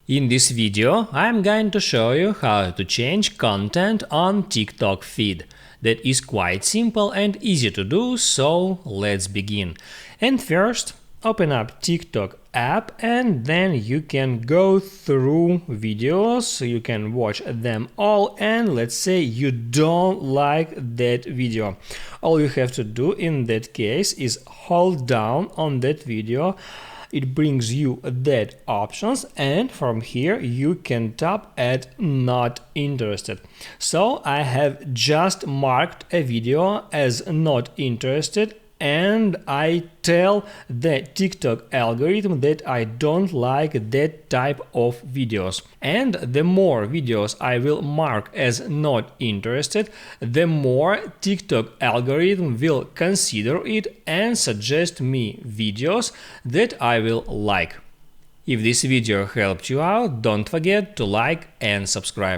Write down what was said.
In this video, I'm going to show you how to change content on TikTok feed. That is quite simple and easy to do, so let's begin. And first, open up TikTok app and then you can go through videos, so you can watch them all, and let's say you don't like that video. All you have to do in that case is hold down on that video. It brings you that options, and from here you can tap at not interested. So I have just marked a video as not interested, and I tell the TikTok algorithm that I don't like that type of videos. And the more videos I will mark as not interested, the more TikTok algorithm will consider it and suggest me videos that I will like. If this video helped you out, don't forget to like and subscribe.